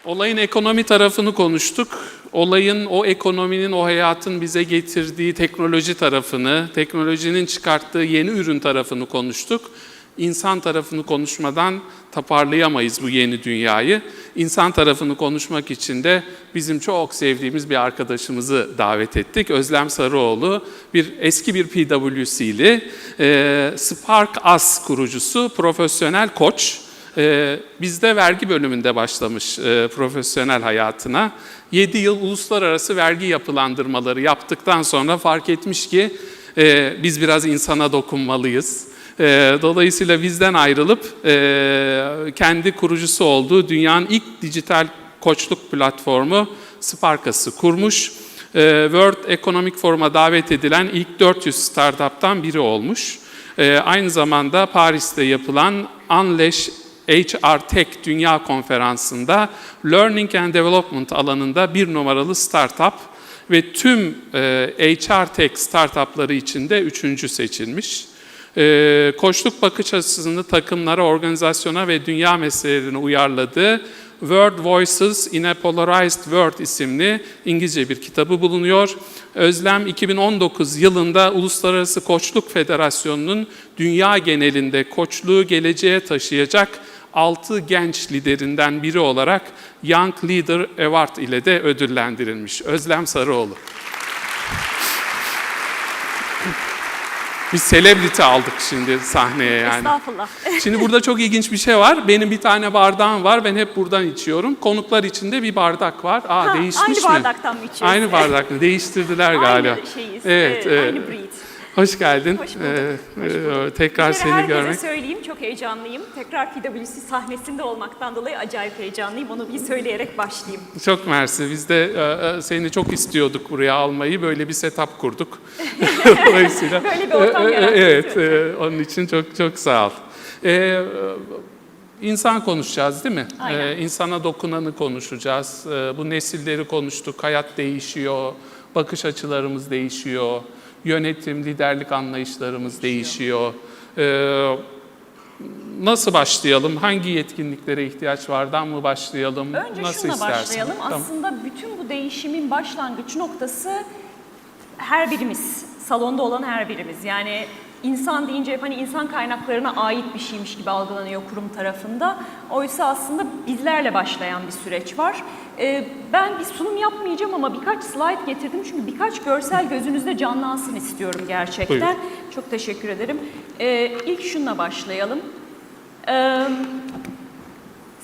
Olayın ekonomi tarafını konuştuk. Olayın, o ekonominin, o hayatın bize getirdiği teknoloji tarafını, teknolojinin çıkarttığı yeni ürün tarafını konuştuk. İnsan tarafını konuşmadan toparlayamayız bu yeni dünyayı. İnsan tarafını konuşmak için de bizim çok sevdiğimiz bir arkadaşımızı davet ettik. Özlem Sarıoğlu, eski bir PwC'li, Spark-Us kurucusu, profesyonel koç. Bizde vergi bölümünde başlamış profesyonel hayatına. 7 yıl uluslararası vergi yapılandırmaları yaptıktan sonra fark etmiş ki biz biraz insana dokunmalıyız. Dolayısıyla bizden ayrılıp kendi kurucusu olduğu dünyanın ilk dijital koçluk platformu Spark-Us'ı kurmuş. World Economic Forum'a davet edilen ilk 400 startup'tan biri olmuş. Aynı zamanda Paris'te yapılan Unleash HR Tech Dünya Konferansı'nda Learning and Development alanında 1 numaralı startup ve tüm HR Tech startupları içinde 3. seçilmiş. Koçluk bakış açısını takımlara, organizasyona ve dünya meselelerine uyarladığı World Voices in a Polarized World isimli İngilizce bir kitabı bulunuyor. Özlem 2019 yılında Uluslararası Koçluk Federasyonu'nun dünya genelinde koçluğu geleceğe taşıyacak 6 genç liderinden biri olarak Young Leader Award ile de ödüllendirilmiş. Özlem Sarıoğlu. Bir celebrity aldık şimdi sahneye yani. Estağfurullah. Şimdi burada çok ilginç bir şey var. Benim bir tane bardağım var. Ben hep buradan içiyorum. Konuklar için de bir bardak var. Değişmiş mi? Aynı bardaktan mı içiyoruz? Aynı bardak mı? Değiştirdiler galiba. Aynı şeyiz. Evet, Aynı breed. Hoş geldin. Hoş bulduk. Tekrar seni görmek. Herkese söyleyeyim, çok heyecanlıyım. Tekrar PwC sahnesinde olmaktan dolayı acayip heyecanlıyım. Onu bir söyleyerek başlayayım. Çok mersi. Biz de seni çok istiyorduk buraya almayı. Böyle bir setup kurduk. Dolayısıyla. Böyle bir ortam yarattık. Evet, onun için çok çok sağ ol. İnsan konuşacağız değil mi? İnsana dokunanı konuşacağız. Bu nesilleri konuştuk. Hayat değişiyor. Bakış açılarımız değişiyor. Yönetim, liderlik anlayışlarımız değişiyor. Nasıl başlayalım? Hangi yetkinliklere ihtiyaç vardan mı başlayalım? Önce Nasıl şunla istersin? başlayalım. Tamam. Aslında bütün bu değişimin başlangıç noktası her birimiz, salonda olan her birimiz. Yani insan deyince hep hani insan kaynaklarına ait bir şeymiş gibi algılanıyor kurum tarafında. Oysa aslında bizlerle başlayan bir süreç var. Ben bir sunum yapmayacağım ama birkaç slide getirdim çünkü birkaç görsel gözünüzde canlansın istiyorum gerçekten. Buyurun. Çok teşekkür ederim. İlk şunla başlayalım.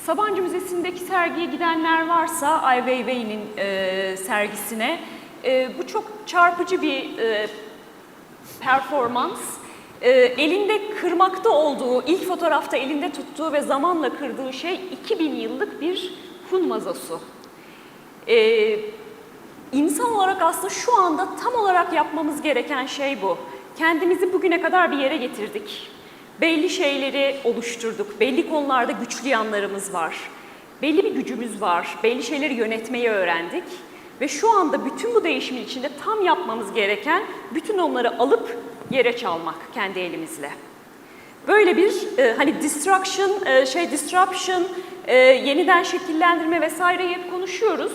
Sabancı Müzesi'ndeki sergiye gidenler varsa Ai Weiwei'nin sergisine bu çok çarpıcı bir performans. Elinde kırmakta olduğu, ilk fotoğrafta elinde tuttuğu ve zamanla kırdığı şey 2000 yıllık bir Hun vazosu. İnsan olarak aslında şu anda tam olarak yapmamız gereken şey bu. Kendimizi bugüne kadar bir yere getirdik. Belli şeyleri oluşturduk. Belli konularda güçlü yanlarımız var. Belli bir gücümüz var. Belli şeyleri yönetmeyi öğrendik. Ve şu anda bütün bu değişimin içinde tam yapmamız gereken bütün onları alıp yere çalmak kendi elimizle. Böyle bir hani disruption, yeniden şekillendirme vesaireyi hep konuşuyoruz.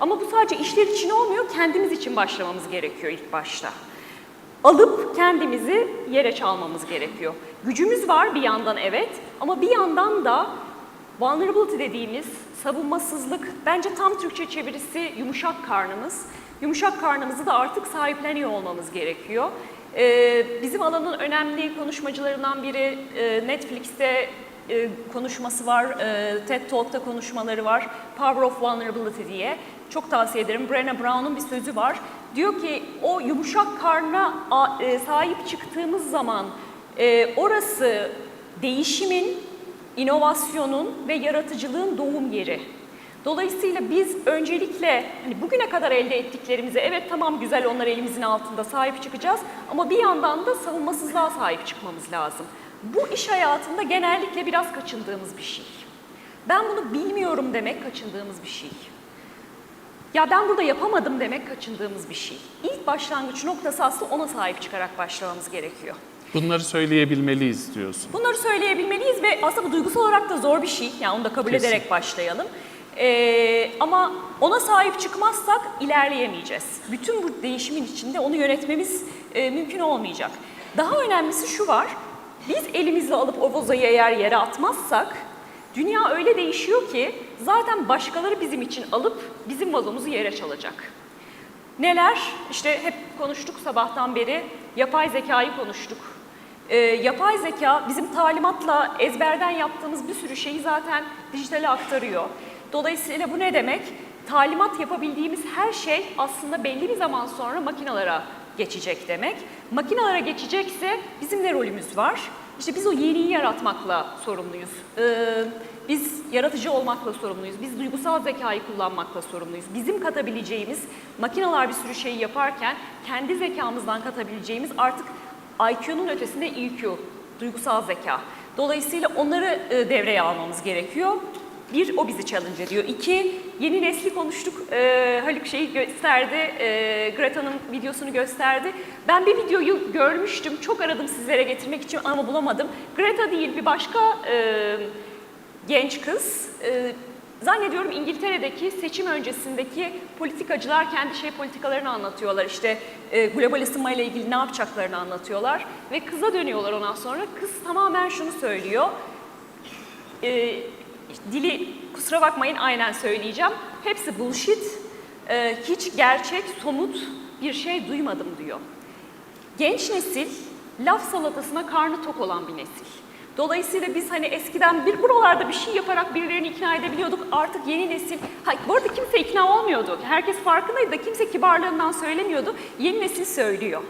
Ama bu sadece işler için olmuyor, kendimiz için başlamamız gerekiyor ilk başta. Alıp kendimizi yere çalmamız gerekiyor. Gücümüz var bir yandan evet ama bir yandan da vulnerability dediğimiz savunmasızlık, bence tam Türkçe çevirisi yumuşak karnımız. Yumuşak karnımızı da artık sahipleniyor olmamız gerekiyor. Bizim alanın önemli konuşmacılarından biri Netflix'te konuşması var, TED Talk'ta konuşmaları var, Power of Vulnerability diye. Çok tavsiye ederim. Brené Brown'un bir sözü var. Diyor ki o yumuşak karna sahip çıktığımız zaman orası değişimin, inovasyonun ve yaratıcılığın doğum yeri. Dolayısıyla biz öncelikle hani bugüne kadar elde ettiklerimize evet tamam güzel onlar elimizin altında sahip çıkacağız ama bir yandan da savunmasızlığa sahip çıkmamız lazım. Bu iş hayatında genellikle biraz kaçındığımız bir şey. Ben bunu bilmiyorum demek kaçındığımız bir şey. Ya ben burada yapamadım demek kaçındığımız bir şey. İlk başlangıç noktası aslında ona sahip çıkarak başlamamız gerekiyor. Bunları söyleyebilmeliyiz diyorsun. Bunları söyleyebilmeliyiz ve aslında bu duygusal olarak da zor bir şey. Yani onu da kabul ederek başlayalım. Ama ona sahip çıkmazsak ilerleyemeyeceğiz. Bütün bu değişimin içinde onu yönetmemiz mümkün olmayacak. Daha önemlisi şu var, biz elimizle alıp o vazayı eğer yere atmazsak, dünya öyle değişiyor ki zaten başkaları bizim için alıp bizim vazomuzu yere çalacak. Neler? İşte hep konuştuk sabahtan beri, yapay zekayı konuştuk. Yapay zeka bizim talimatla ezberden yaptığımız bir sürü şeyi zaten dijitale aktarıyor. Dolayısıyla bu ne demek? Talimat yapabildiğimiz her şey aslında belli bir zaman sonra makinalara geçecek demek. Makinalara geçecekse bizim ne rolümüz var? İşte biz o yeniyi yaratmakla sorumluyuz. Biz yaratıcı olmakla sorumluyuz. Biz duygusal zekayı kullanmakla sorumluyuz. Bizim katabileceğimiz, makineler bir sürü şeyi yaparken kendi zekamızdan katabileceğimiz artık IQ'nun ötesinde EQ, duygusal zeka. Dolayısıyla onları devreye almamız gerekiyor. Bir, o bizi challenge ediyor. İki, yeni nesli konuştuk. Haluk şeyi gösterdi, Greta'nın videosunu gösterdi. Ben bir videoyu görmüştüm, çok aradım sizlere getirmek için ama bulamadım. Greta değil, bir başka genç kız. Zannediyorum İngiltere'deki seçim öncesindeki politikacılar kendi politikalarını anlatıyorlar. İşte global ısınmayla ilgili ne yapacaklarını anlatıyorlar. Ve kıza dönüyorlar ondan sonra. Kız tamamen şunu söylüyor. Dili kusura bakmayın aynen söyleyeceğim. Hepsi bullshit. Hiç gerçek, somut bir şey duymadım diyor. Genç nesil laf salatasına karnı tok olan bir nesil. Dolayısıyla biz hani eskiden buralarda bir şey yaparak birilerini ikna edebiliyorduk. Artık yeni nesil, bu arada kimse ikna olmuyordu. Herkes farkındaydı da kimse kibarlığından söylemiyordu. Yeni nesil söylüyor.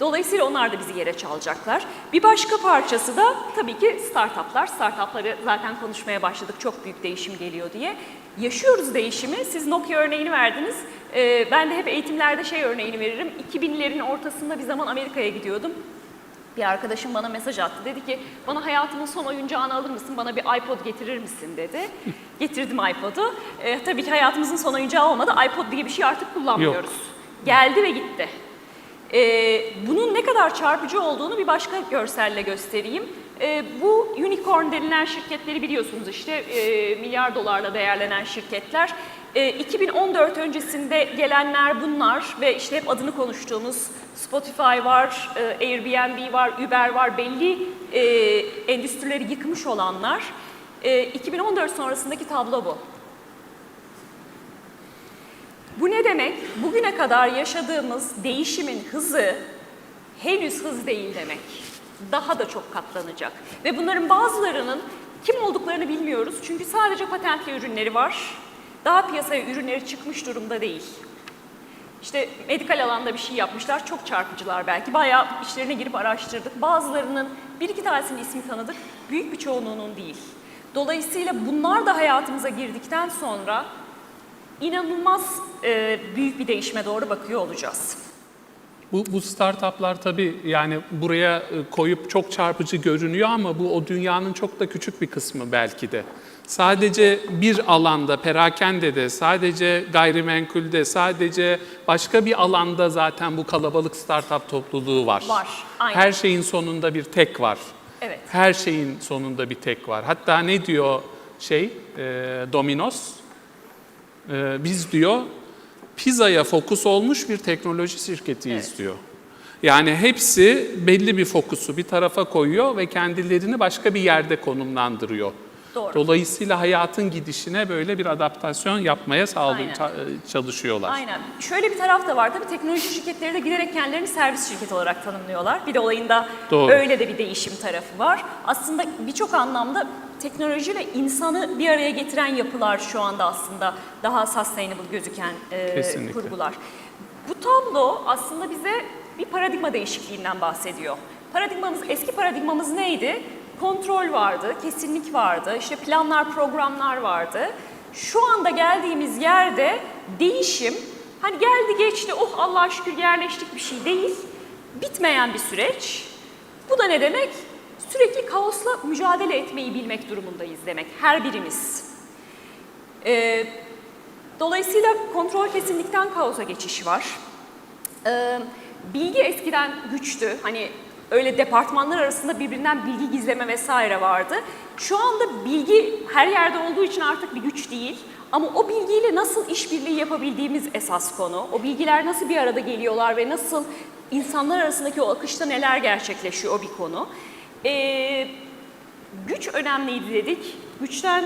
Dolayısıyla onlar da bizi yere çalacaklar. Bir başka parçası da tabii ki startuplar. Startupları zaten konuşmaya başladık, çok büyük değişim geliyor diye. Yaşıyoruz değişimi. Siz Nokia örneğini verdiniz. Ben de hep eğitimlerde örneğini veririm. 2000'lerin ortasında bir zaman Amerika'ya gidiyordum. Bir arkadaşım bana mesaj attı. Dedi ki bana hayatımın son oyuncağını alır mısın? Bana bir iPod getirir misin dedi. Getirdim iPod'u. Tabii ki hayatımızın son oyuncağı olmadı. iPod diye bir şey artık kullanmıyoruz. Yok. Geldi ve gitti. Bunun ne kadar çarpıcı olduğunu bir başka görselle göstereyim. Bu unicorn denilen şirketleri biliyorsunuz işte milyar dolarla değerlenen şirketler. 2014 öncesinde gelenler bunlar ve işte hep adını konuştuğumuz Spotify var, Airbnb var, Uber var, belli endüstrileri yıkmış olanlar. 2014 sonrasındaki tablo bu. Bu ne demek? Bugüne kadar yaşadığımız değişimin hızı henüz hız değil demek. Daha da çok katlanacak. Ve bunların bazılarının kim olduklarını bilmiyoruz. Çünkü sadece patentli ürünleri var. Daha piyasaya ürünleri çıkmış durumda değil. İşte medikal alanda bir şey yapmışlar. Çok çarpıcılar belki. Bayağı işlerine girip araştırdık. Bazılarının bir iki tanesinin ismi tanıdık. Büyük bir çoğunluğunun değil. Dolayısıyla bunlar da hayatımıza girdikten sonra İnanılmaz büyük bir değişime doğru bakıyor olacağız. Bu startuplar tabii yani buraya koyup çok çarpıcı görünüyor ama bu o dünyanın çok da küçük bir kısmı belki de. Sadece bir alanda, perakendede, sadece gayrimenkulde, sadece başka bir alanda zaten bu kalabalık startup topluluğu var. Var, aynen. Her şeyin sonunda bir tek var. Evet. Her şeyin sonunda bir tek var. Hatta ne diyor Domino's? Biz diyor pizzaya fokus olmuş bir teknoloji şirketiyiz diyor. Yani hepsi belli bir fokusu bir tarafa koyuyor ve kendilerini başka bir yerde konumlandırıyor. Doğru. Dolayısıyla hayatın gidişine böyle bir adaptasyon yapmaya çalışıyorlar. Aynen. Şöyle bir taraf da var tabii, teknoloji şirketleri de giderek kendilerini servis şirketi olarak tanımlıyorlar. Bir de olayında öyle de bir değişim tarafı var. Aslında birçok anlamda teknolojiyle insanı bir araya getiren yapılar şu anda aslında daha sustainable gözüken kurgular. Bu tablo aslında bize bir paradigma değişikliğinden bahsediyor. Eski paradigmamız neydi? Kontrol vardı, kesinlik vardı, işte planlar, programlar vardı. Şu anda geldiğimiz yerde değişim, hani geldi geçti, oh Allah'a şükür yerleştik bir şey değil, bitmeyen bir süreç. Bu da ne demek? Sürekli kaosla mücadele etmeyi bilmek durumundayız demek, her birimiz. Dolayısıyla kontrol kesinlikten kaosa geçiş var. Bilgi eskiden güçtü, hani öyle departmanlar arasında birbirinden bilgi gizleme vesaire vardı. Şu anda bilgi her yerde olduğu için artık bir güç değil. Ama o bilgiyle nasıl işbirliği yapabildiğimiz esas konu. O bilgiler nasıl bir arada geliyorlar ve nasıl insanlar arasındaki o akışta neler gerçekleşiyor o bir konu. Güç önemliydi dedik. Güçten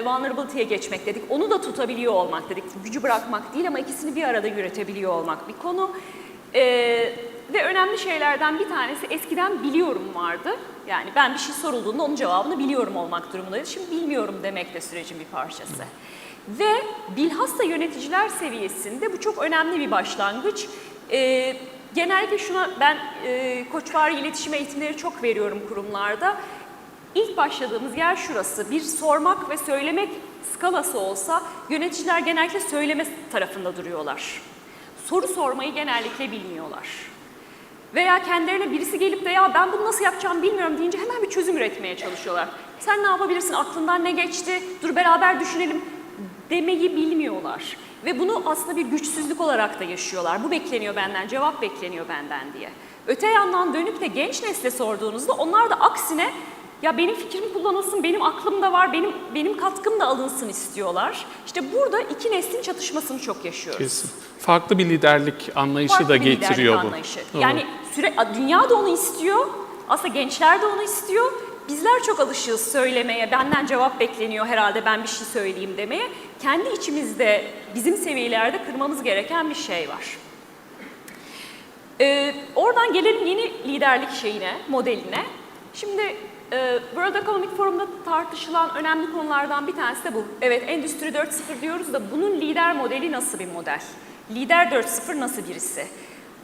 vulnerability'ye geçmek dedik. Onu da tutabiliyor olmak dedik. Gücü bırakmak değil ama ikisini bir arada yürütebiliyor olmak bir konu. Ve önemli şeylerden bir tanesi eskiden biliyorum vardı. Yani ben bir şey sorulduğunda onun cevabını biliyorum olmak durumundaydı. Şimdi bilmiyorum demek de sürecin bir parçası. Ve bilhassa yöneticiler seviyesinde bu çok önemli bir başlangıç. Genellikle şuna ben koçvari iletişim eğitimleri çok veriyorum kurumlarda. İlk başladığımız yer şurası. Bir sormak ve söylemek skalası olsa yöneticiler genellikle söyleme tarafında duruyorlar. Soru sormayı genellikle bilmiyorlar. Veya kendilerine birisi gelip de ya ben bunu nasıl yapacağım bilmiyorum deyince hemen bir çözüm üretmeye çalışıyorlar. Sen ne yapabilirsin, aklından ne geçti, dur beraber düşünelim demeyi bilmiyorlar. Ve bunu aslında bir güçsüzlük olarak da yaşıyorlar. Bu bekleniyor benden, cevap bekleniyor benden diye. Öte yandan dönüp de genç nesle sorduğunuzda onlar da aksine ya benim fikrim kullanılsın, benim aklım da var, benim katkım da alınsın istiyorlar. İşte burada iki neslin çatışmasını çok yaşıyoruz. Kesin. Farklı bir liderlik anlayışı Farklı da bir liderlik getiriyor bu. anlayışı. Yani dünya da onu istiyor, aslında gençler de onu istiyor. Bizler çok alışığız söylemeye, benden cevap bekleniyor herhalde ben bir şey söyleyeyim demeye. Kendi içimizde bizim seviyelerde kırmamız gereken bir şey var. Oradan gelelim yeni liderlik şeyine, modeline. Şimdi World Economic Forum'da tartışılan önemli konulardan bir tanesi de bu. Evet, Endüstri 4.0 diyoruz da bunun lider modeli nasıl bir model? Lider 4.0 nasıl birisi?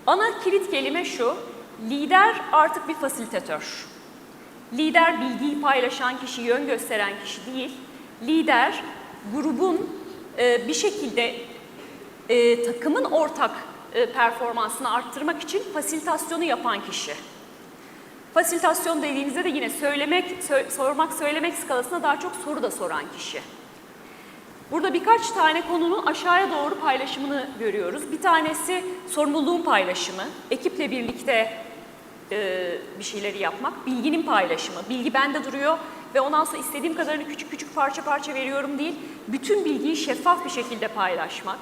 Ana kilit kelime şu, lider artık bir fasilitatör. Lider bilgiyi paylaşan kişi, yön gösteren kişi değil. Lider grubun bir şekilde takımın ortak performansını arttırmak için fasilitasyonu yapan kişi. Fasilitasyon dediğimizde de yine sormak, söylemek skalasına daha çok soru da soran kişi. Burada birkaç tane konunun aşağıya doğru paylaşımını görüyoruz. Bir tanesi sorumluluğun paylaşımı, ekiple birlikte bir şeyleri yapmak, bilginin paylaşımı. Bilgi bende duruyor ve ondan sonra istediğim kadarını küçük küçük parça parça veriyorum değil, bütün bilgiyi şeffaf bir şekilde paylaşmak.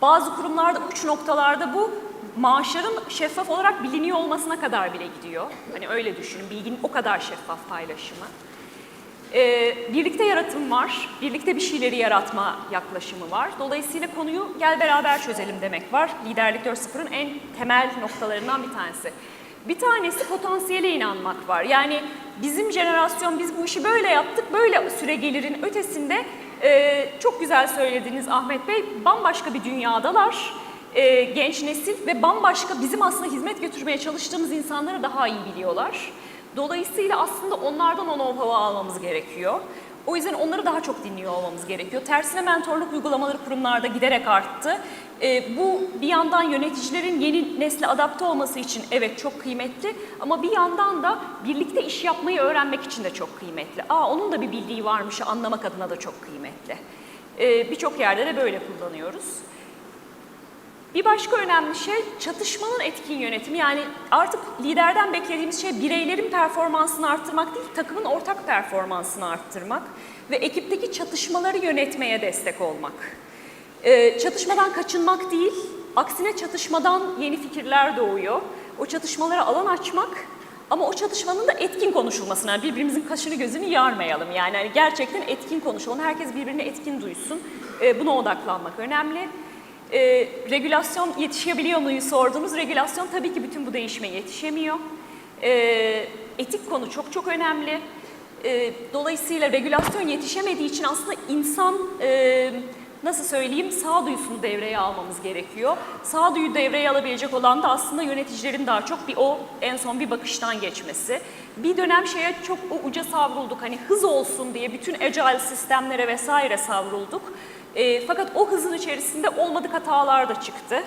Bazı kurumlarda uç noktalarda bu maaşların şeffaf olarak biliniyor olmasına kadar bile gidiyor. Hani öyle düşünün, bilginin o kadar şeffaf paylaşımı. Birlikte yaratım var, birlikte bir şeyleri yaratma yaklaşımı var. Dolayısıyla konuyu gel beraber çözelim demek var. Liderlik 4.0'ın en temel noktalarından bir tanesi. Bir tanesi potansiyele inanmak var. Yani bizim jenerasyon biz bu işi böyle yaptık, böyle süre gelirin ötesinde çok güzel söylediniz Ahmet Bey, bambaşka bir dünyadalar. Genç nesil ve bambaşka bizim aslında hizmet götürmeye çalıştığımız insanları daha iyi biliyorlar. Dolayısıyla aslında onlardan o know-how'u almamız gerekiyor. O yüzden onları daha çok dinliyor olmamız gerekiyor. Tersine mentorluk uygulamaları kurumlarda giderek arttı. Bu bir yandan yöneticilerin yeni nesle adapte olması için evet çok kıymetli ama bir yandan da birlikte iş yapmayı öğrenmek için de çok kıymetli. Onun da bir bildiği varmış anlamak adına da çok kıymetli. Birçok yerde de böyle kullanıyoruz. Bir başka önemli şey çatışmanın etkin yönetimi. Yani artık liderden beklediğimiz şey bireylerin performansını arttırmak değil, takımın ortak performansını arttırmak ve ekipteki çatışmaları yönetmeye destek olmak. Çatışmadan kaçınmak değil, aksine çatışmadan yeni fikirler doğuyor. O çatışmalara alan açmak ama o çatışmanın da etkin konuşulmasına, yani birbirimizin kaşını gözünü yarmayalım. Yani gerçekten etkin konuşalım, herkes birbirini etkin duysun. Buna odaklanmak önemli. Regülasyon yetişebiliyor muyu sordunuz. Regülasyon tabii ki bütün bu değişime yetişemiyor. Etik konu çok çok önemli. Dolayısıyla regülasyon yetişemediği için aslında insan nasıl söyleyeyim sağduyusunu devreye almamız gerekiyor. Sağduyu devreye alabilecek olan da aslında yöneticilerin daha çok en son bir bakıştan geçmesi. Bir dönem şeye çok uca savrulduk. Hani hız olsun diye bütün agile sistemlere vesaire savrulduk. Fakat o hızın içerisinde olmadık hatalar da çıktı.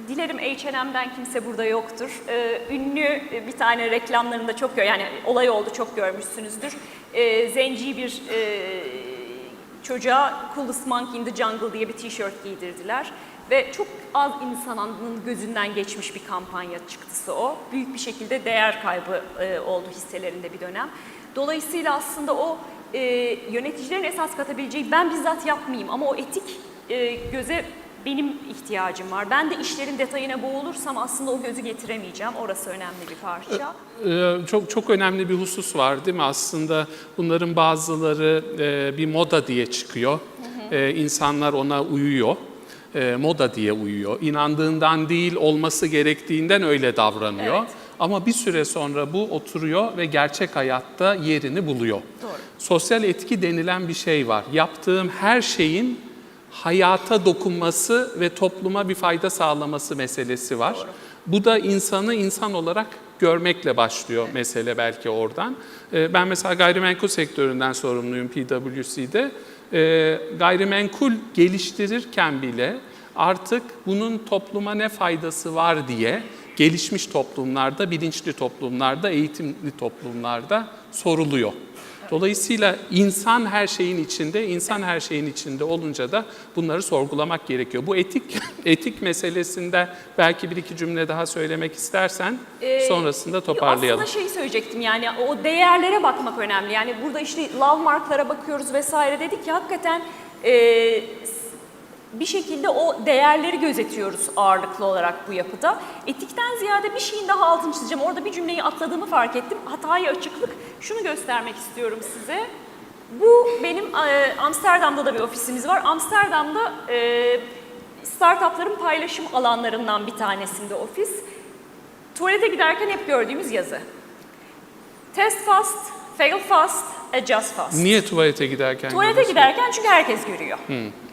Dilerim H&M'den kimse burada yoktur. Ünlü bir tane reklamlarında çok yani olay oldu çok görmüşsünüzdür. Zenci bir çocuğa Coolest Monkey in the Jungle diye bir tişört giydirdiler. Ve çok az insanın gözünden geçmiş bir kampanya çıktısı o. Büyük bir şekilde değer kaybı oldu hisselerinde bir dönem. Dolayısıyla aslında o yöneticilerin esas katabileceği, ben bizzat yapmayayım ama o etik göze benim ihtiyacım var. Ben de işlerin detayına boğulursam aslında o gözü getiremeyeceğim. Orası önemli bir parça. Çok önemli bir husus var değil mi? Aslında bunların bazıları bir moda diye çıkıyor. İnsanlar ona uyuyor. Moda diye uyuyor. İnandığından değil, olması gerektiğinden öyle davranıyor. Evet. Ama bir süre sonra bu oturuyor ve gerçek hayatta yerini buluyor. Doğru. Sosyal etki denilen bir şey var. Yaptığım her şeyin hayata dokunması ve topluma bir fayda sağlaması meselesi var. Doğru. Bu da insanı insan olarak görmekle başlıyor mesele belki oradan. Ben mesela gayrimenkul sektöründen sorumluyum PwC'de. Gayrimenkul geliştirirken bile artık bunun topluma ne faydası var diye gelişmiş toplumlarda, bilinçli toplumlarda, eğitimli toplumlarda soruluyor. Dolayısıyla insan her şeyin içinde, insan her şeyin içinde olunca da bunları sorgulamak gerekiyor. Bu etik meselesinde belki bir iki cümle daha söylemek istersen sonrasında toparlayalım. Aslında söyleyecektim, yani o değerlere bakmak önemli. Yani burada işte landmarklara bakıyoruz vesaire dedik ya, hakikaten bir şekilde o değerleri gözetiyoruz ağırlıklı olarak bu yapıda. Etikten ziyade bir şeyin daha altını çizeceğim. Orada bir cümleyi atladığımı fark ettim. Hataya açıklık. Şunu göstermek istiyorum size. Bu benim Amsterdam'da da bir ofisimiz var. Amsterdam'da startupların paylaşım alanlarından bir tanesinde ofis. Tuvalete giderken hep gördüğümüz yazı. Test fast, fail fast, adjust fast. Niye tuvalete giderken? Tuvalete giderken çünkü herkes görüyor.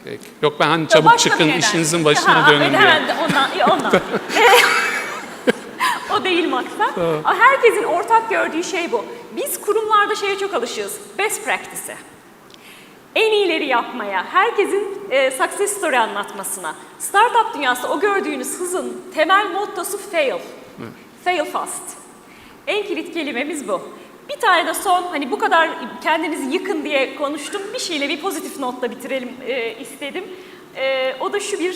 Peki. Yok, ben hani çabuk çıkın, işinizin başına dönün diye. Ondan. O değil maksat. Herkesin ortak gördüğü şey bu. Biz kurumlarda şeye çok alışığız. Best practice'e. En iyileri yapmaya, herkesin success story anlatmasına. Startup dünyası o gördüğünüz hızın temel mottosu fail. Fail fast. En kilit kelimemiz bu. Bir tane de son, hani bu kadar kendinizi yıkın diye konuştum. Bir şeyle, bir pozitif notla bitirelim istedim. O da şu bir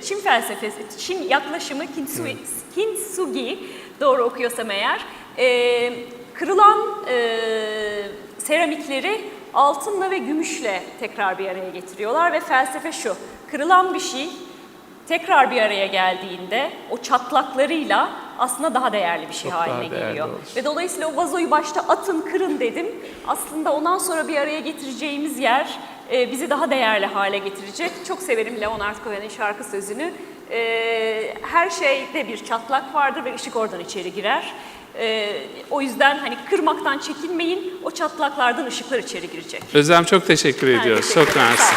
Çin felsefesi, Çin yaklaşımı Kintsugi, doğru okuyorsam eğer. Kırılan seramikleri altınla ve gümüşle tekrar bir araya getiriyorlar ve felsefe şu: kırılan bir şey tekrar bir araya geldiğinde o çatlaklarıyla aslında daha değerli bir şey haline geliyor. Ve dolayısıyla o vazoyu başta atın, kırın dedim. Aslında ondan sonra bir araya getireceğimiz yer bizi daha değerli hale getirecek. Çok severim Leonard Cohen'in şarkı sözünü. Her şeyde bir çatlak vardır ve ışık oradan içeri girer. O yüzden hani kırmaktan çekinmeyin, o çatlaklardan ışıklar içeri girecek. Özlem, çok teşekkür ediyoruz. Çok mersi.